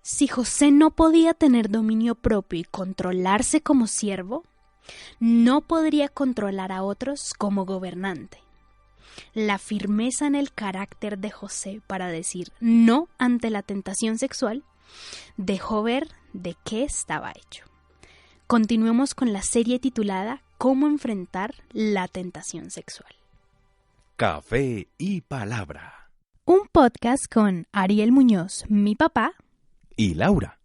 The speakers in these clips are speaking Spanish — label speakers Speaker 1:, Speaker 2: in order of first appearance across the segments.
Speaker 1: Si José no podía tener dominio propio y controlarse como siervo, no podría controlar a otros como gobernante. La firmeza en el carácter de José para decir no ante la tentación sexual dejó ver de qué estaba hecho. Continuemos con la serie titulada ¿Cómo enfrentar la tentación sexual?
Speaker 2: Café y palabra.
Speaker 1: Un podcast con Ariel Muñoz, mi papá,
Speaker 2: Y Laura,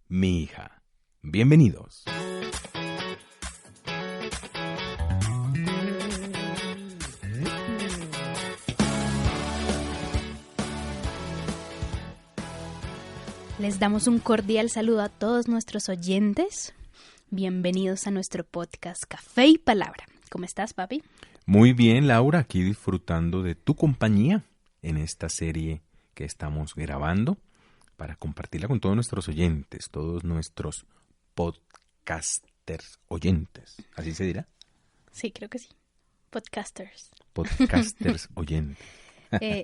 Speaker 2: mi hija. Bienvenidos.
Speaker 1: les damos un cordial saludo a todos nuestros oyentes. Bienvenidos a nuestro podcast Café y Palabra. ¿Cómo estás, papi?
Speaker 2: Muy bien, Laura, aquí disfrutando de tu compañía en esta serie que estamos grabando para compartirla con todos nuestros oyentes, todos nuestros podcasters oyentes. ¿Así se dirá?
Speaker 1: Sí, creo que sí. Podcasters.
Speaker 2: Podcasters oyentes.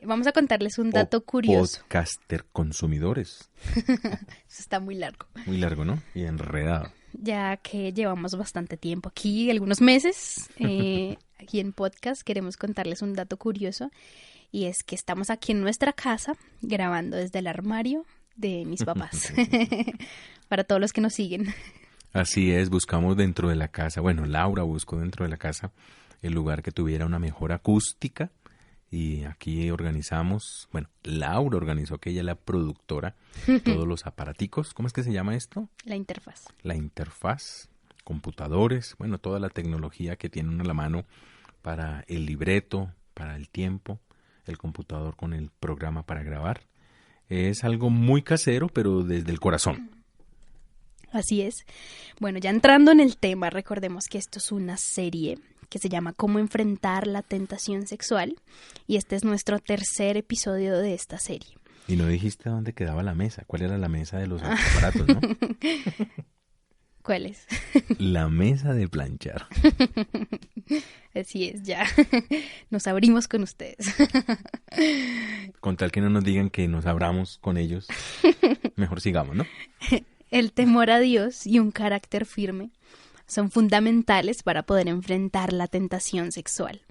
Speaker 1: Vamos a contarles un dato curioso.
Speaker 2: Podcaster consumidores.
Speaker 1: Eso está muy largo.
Speaker 2: Muy largo, ¿no? Y enredado.
Speaker 1: Ya que llevamos bastante tiempo aquí, algunos meses, aquí en podcast, queremos contarles un dato curioso. Y es que estamos aquí en nuestra casa, grabando desde el armario de mis papás. Para todos los que nos siguen.
Speaker 2: Así es, buscamos dentro de la casa, bueno, Laura buscó dentro de la casa el lugar que tuviera una mejor acústica. Y aquí organizamos, bueno, Laura organizó, que ella es la productora, todos los aparaticos. ¿Cómo es que se llama esto?
Speaker 1: La interfaz.
Speaker 2: La interfaz, computadores, bueno, toda la tecnología que tiene uno a la mano para el libreto, para el tiempo, el computador con el programa para grabar. Es algo muy casero, pero desde el corazón.
Speaker 1: Así es. Bueno, ya entrando en el tema, recordemos que esto es una serie que se llama Cómo enfrentar la tentación sexual, y este es nuestro tercer episodio de esta serie.
Speaker 2: Y no dijiste dónde quedaba la mesa, cuál era la mesa de los aparatos, ¿no?
Speaker 1: ¿Cuál es?
Speaker 2: La mesa de planchar.
Speaker 1: Así es, ya. Nos abrimos con ustedes.
Speaker 2: Con tal que no nos digan que nos abramos con ellos, mejor sigamos, ¿no?
Speaker 1: El temor a Dios y un carácter firme son fundamentales para poder enfrentar la tentación sexual.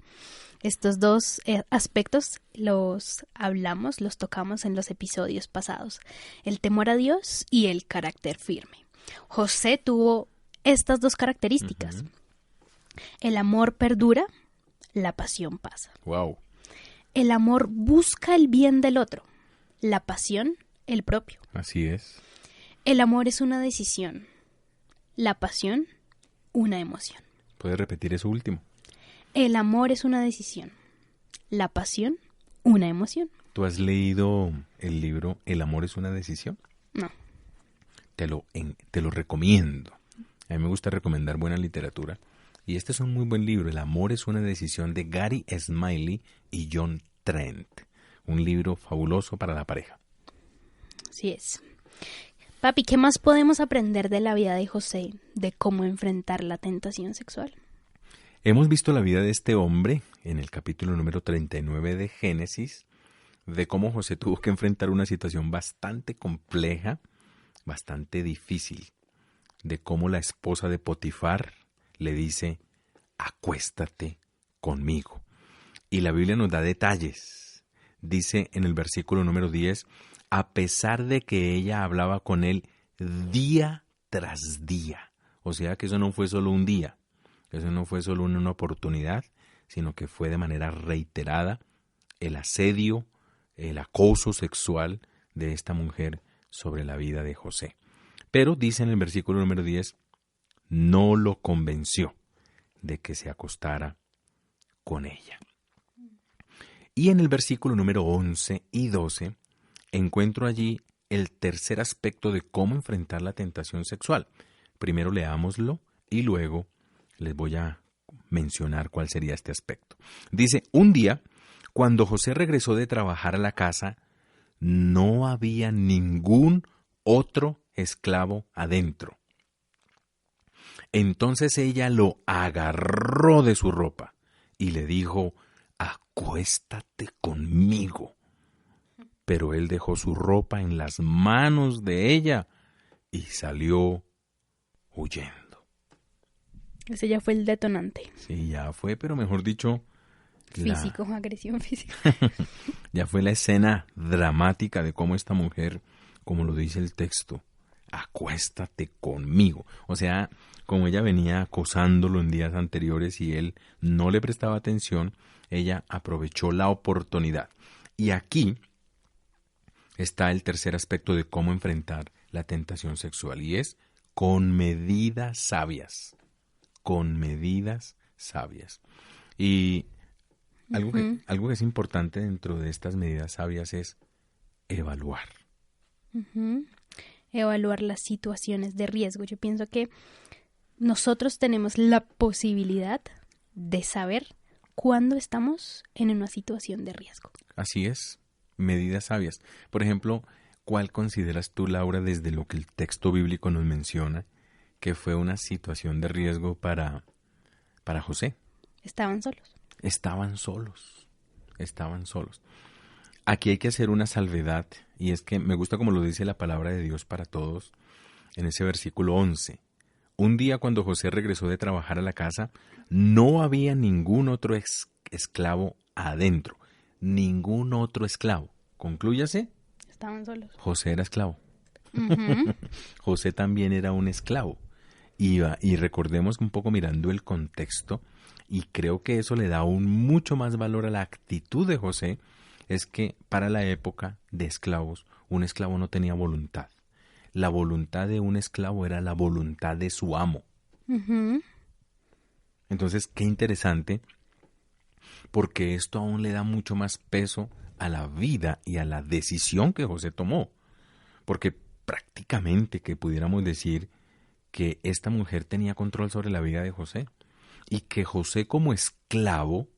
Speaker 1: Estos dos aspectos los tocamos en los episodios pasados. El temor a Dios y el carácter firme. José tuvo estas dos características. Uh-huh. El amor perdura, la pasión pasa.
Speaker 2: Wow.
Speaker 1: El amor busca el bien del otro, la pasión el propio.
Speaker 2: Así es.
Speaker 1: El amor es una decisión, la pasión una emoción.
Speaker 2: ¿Puedes repetir eso último?
Speaker 1: El amor es una decisión, la pasión una emoción.
Speaker 2: ¿Tú has leído el libro El amor es una decisión?
Speaker 1: No.
Speaker 2: Te lo recomiendo. A mí me gusta recomendar buena literatura. Y este es un muy buen libro, El amor es una decisión, de Gary Smalley y John Trent. Un libro fabuloso para la pareja.
Speaker 1: Así es. Papi, ¿qué más podemos aprender de la vida de José, de cómo enfrentar la tentación sexual?
Speaker 2: Hemos visto la vida de este hombre en el capítulo número 39 de Génesis, de cómo José tuvo que enfrentar una situación bastante compleja, bastante difícil, de cómo la esposa de Potifar le dice, acuéstate conmigo. Y la Biblia nos da detalles. Dice en el versículo número 10, a pesar de que ella hablaba con él día tras día. O sea que eso no fue solo un día, eso no fue solo una oportunidad, sino que fue de manera reiterada el asedio, el acoso sexual de esta mujer sobre la vida de José. Pero dice en el versículo número 10, no lo convenció de que se acostara con ella. Y en el versículo número 11 y 12, encuentro allí el tercer aspecto de cómo enfrentar la tentación sexual. Primero leámoslo y luego les voy a mencionar cuál sería este aspecto. Dice, un día, cuando José regresó de trabajar a la casa, no había ningún otro esclavo adentro. Entonces ella lo agarró de su ropa y le dijo, acuéstate conmigo. pero él dejó su ropa en las manos de ella y salió huyendo.
Speaker 1: Ese ya fue el detonante.
Speaker 2: Sí, ya fue, pero mejor dicho,
Speaker 1: Físico, agresión física.
Speaker 2: ya fue la escena dramática de cómo esta mujer, como lo dice el texto, acuéstate conmigo. O sea, como ella venía acosándolo en días anteriores y él no le prestaba atención, ella aprovechó la oportunidad. Y aquí está el tercer aspecto de cómo enfrentar la tentación sexual, y es con medidas sabias. Con medidas sabias. Y algo que es importante dentro de estas medidas sabias es evaluar.
Speaker 1: Evaluar las situaciones de riesgo. Yo pienso que nosotros tenemos la posibilidad de saber cuándo estamos en una situación de riesgo.
Speaker 2: Así es, medidas sabias. Por ejemplo, ¿cuál consideras tú, Laura, desde lo que el texto bíblico nos menciona, que fue una situación de riesgo para José?
Speaker 1: Estaban solos.
Speaker 2: Estaban solos. Aquí hay que hacer una salvedad, y es que me gusta como lo dice la palabra de Dios para todos en ese versículo 11. Un día cuando José regresó de trabajar a la casa, no había ningún otro esclavo adentro. Ningún otro esclavo. Conclúyase.
Speaker 1: Estaban solos.
Speaker 2: José era esclavo. José también era un esclavo. Y recordemos un poco mirando el contexto, y creo que eso le da aún mucho más valor a la actitud de José, es que para la época de esclavos, un esclavo no tenía voluntad. La voluntad de un esclavo era la voluntad de su amo. Entonces, qué interesante, porque esto aún le da mucho más peso a la vida y a la decisión que José tomó. Porque prácticamente que pudiéramos decir que esta mujer tenía control sobre la vida de José, y que José, como esclavo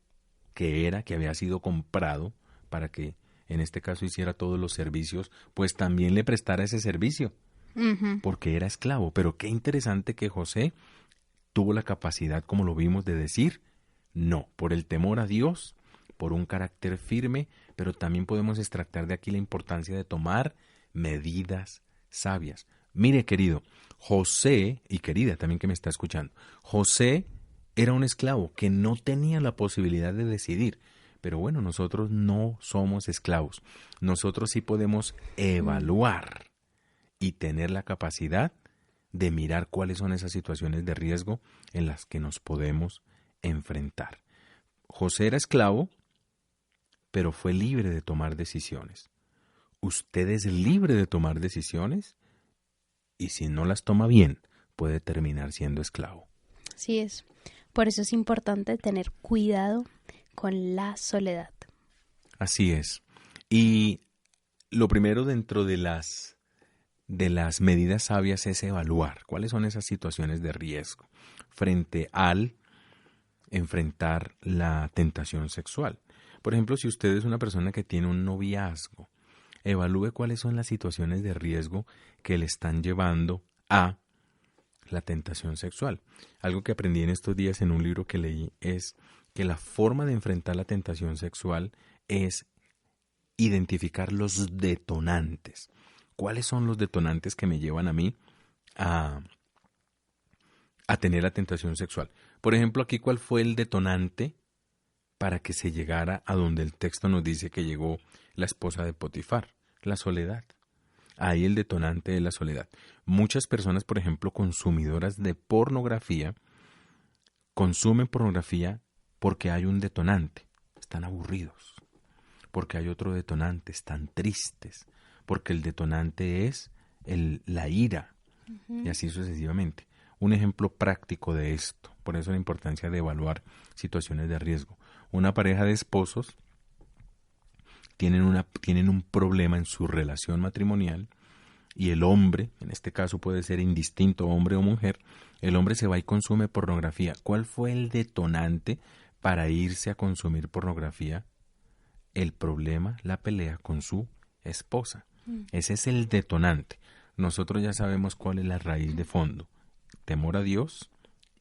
Speaker 2: que había sido comprado para que en este caso hiciera todos los servicios, pues también le prestara ese servicio, porque era esclavo. Pero qué interesante que José tuvo la capacidad, como lo vimos, de decir no, por el temor a Dios, por un carácter firme, pero también podemos extractar de aquí la importancia de tomar medidas sabias. Mire, querido, José, y querida también que me está escuchando, José era un esclavo que no tenía la posibilidad de decidir. Pero bueno, nosotros no somos esclavos. Nosotros sí podemos evaluar y tener la capacidad de mirar cuáles son esas situaciones de riesgo en las que nos podemos enfrentar. José era esclavo, pero fue libre de tomar decisiones. Usted es libre de tomar decisiones, y si no las toma bien, puede terminar siendo esclavo.
Speaker 1: Así es. Por eso es importante tener cuidado con la soledad.
Speaker 2: Así es. Y lo primero dentro de las medidas sabias es evaluar cuáles son esas situaciones de riesgo frente al enfrentar la tentación sexual. Por ejemplo, si usted es una persona que tiene un noviazgo, evalúe cuáles son las situaciones de riesgo que le están llevando a la tentación sexual. Algo que aprendí en estos días en un libro que leí es que la forma de enfrentar la tentación sexual es identificar los detonantes. ¿Cuáles son los detonantes que me llevan a mí a tener la tentación sexual? Por ejemplo, aquí, ¿cuál fue el detonante para que se llegara a donde el texto nos dice que llegó la esposa de Potifar? La soledad. Ahí el detonante es la soledad. Muchas personas, por ejemplo, consumidoras de pornografía, consumen pornografía porque hay un detonante. Están aburridos. Porque hay otro detonante. Están tristes. Porque el detonante es la ira. Y así sucesivamente. Un ejemplo práctico de esto. Por eso la importancia de evaluar situaciones de riesgo. Una pareja de esposos tienen un problema en su relación matrimonial, y el hombre, en este caso puede ser indistinto hombre o mujer, el hombre se va y consume pornografía. ¿Cuál fue el detonante para irse a consumir pornografía? El problema, la pelea con su esposa. Ese es el detonante. Nosotros ya sabemos cuál es la raíz de fondo. Temor a Dios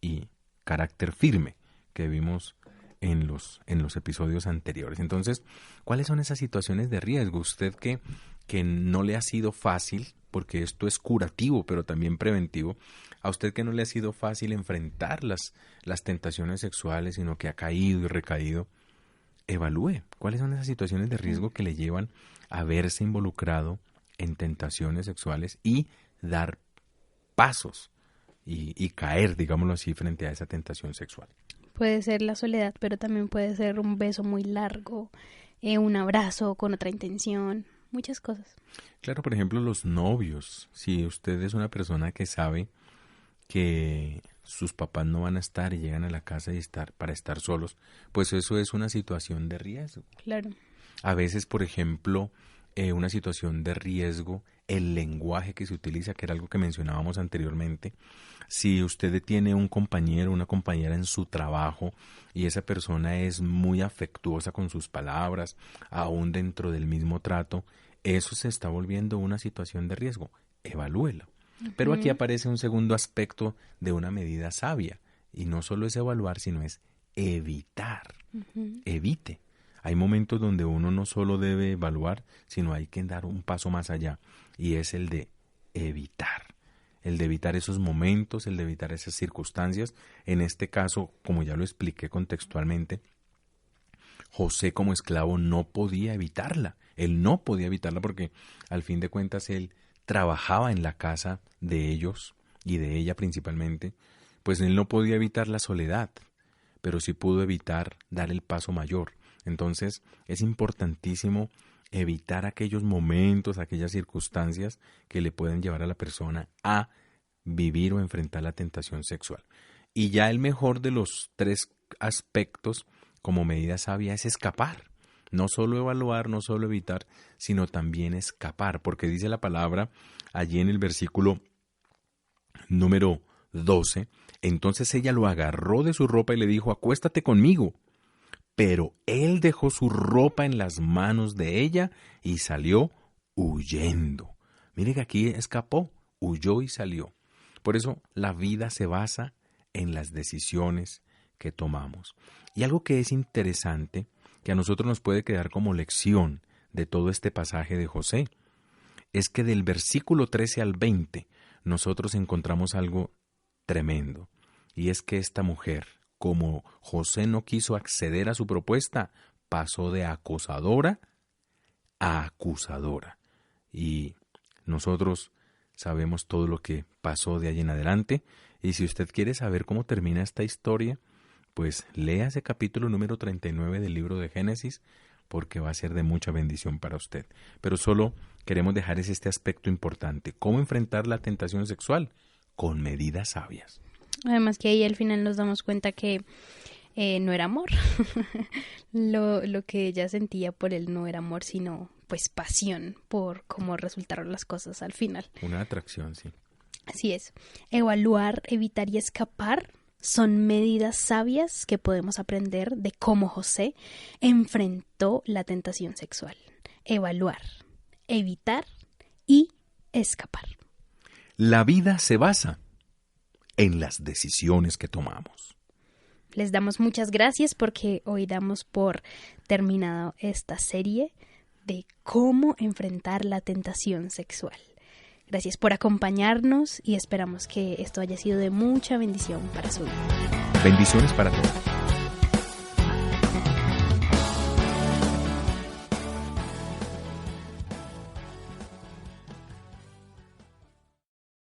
Speaker 2: y carácter firme que vimos en los episodios anteriores. Entonces, ¿cuáles son esas situaciones de riesgo? Usted que no le ha sido fácil, porque esto es curativo, pero también preventivo, a usted que no le ha sido fácil enfrentar las tentaciones sexuales, sino que ha caído y recaído, evalúe cuáles son esas situaciones de riesgo que le llevan a verse involucrado en tentaciones sexuales y dar pasos y caer, digámoslo así, frente a esa tentación sexual.
Speaker 1: Puede ser la soledad, pero también puede ser un beso muy largo, un abrazo con otra intención, muchas cosas.
Speaker 2: Claro, por ejemplo, los novios. Si usted es una persona que sabe que sus papás no van a estar y llegan a la casa para estar solos, pues eso es una situación de riesgo.
Speaker 1: Claro.
Speaker 2: A veces, por ejemplo, una situación de riesgo, el lenguaje que se utiliza, que era algo que mencionábamos anteriormente. Si usted tiene un compañero, una compañera en su trabajo y esa persona es muy afectuosa con sus palabras, aún dentro del mismo trato, eso se está volviendo una situación de riesgo. Evalúela. Pero aquí aparece un segundo aspecto de una medida sabia, y no solo es evaluar, sino es evitar. Evite. Hay momentos donde uno no solo debe evaluar, sino hay que dar un paso más allá, y es el de evitar. El de evitar esos momentos, el de evitar esas circunstancias. En este caso, como ya lo expliqué contextualmente, José como esclavo no podía evitarla. Él no podía evitarla porque al fin de cuentas él trabajaba en la casa de ellos y de ella principalmente, pues él no podía evitar la soledad, pero sí pudo evitar dar el paso mayor. Entonces es importantísimo evitar aquellos momentos, aquellas circunstancias que le pueden llevar a la persona a vivir o enfrentar la tentación sexual. Y ya el mejor de los tres aspectos como medida sabia es escapar. No solo evaluar, no solo evitar, sino también escapar, porque dice la palabra allí en el versículo número 12, entonces ella lo agarró de su ropa y le dijo, acuéstate conmigo. Pero él dejó su ropa en las manos de ella y salió huyendo. Mire que aquí escapó, huyó y salió. Por eso la vida se basa en las decisiones que tomamos. Y algo que es interesante, que a nosotros nos puede quedar como lección de todo este pasaje de José, es que del versículo 13 al 20 nosotros encontramos algo tremendo. Y es que esta mujer, como José no quiso acceder a su propuesta, pasó de acosadora a acusadora. Y nosotros sabemos todo lo que pasó de allí en adelante. Y si usted quiere saber cómo termina esta historia, pues lea ese capítulo número 39 del libro de Génesis, porque va a ser de mucha bendición para usted. Pero solo queremos dejar este aspecto importante. ¿Cómo enfrentar la tentación sexual? Con medidas sabias.
Speaker 1: Además que ahí al final nos damos cuenta que no era amor. lo que ella sentía por él no era amor, sino pues pasión por cómo resultaron las cosas al final.
Speaker 2: Una atracción, sí.
Speaker 1: Así es. Evaluar, evitar y escapar son medidas sabias que podemos aprender de cómo José enfrentó la tentación sexual. Evaluar, evitar y escapar.
Speaker 2: La vida se basa en las decisiones que tomamos.
Speaker 1: Les damos muchas gracias porque hoy damos por terminado esta serie de cómo enfrentar la tentación sexual. Gracias por acompañarnos y esperamos que esto haya sido de mucha bendición para su vida.
Speaker 2: Bendiciones para todos.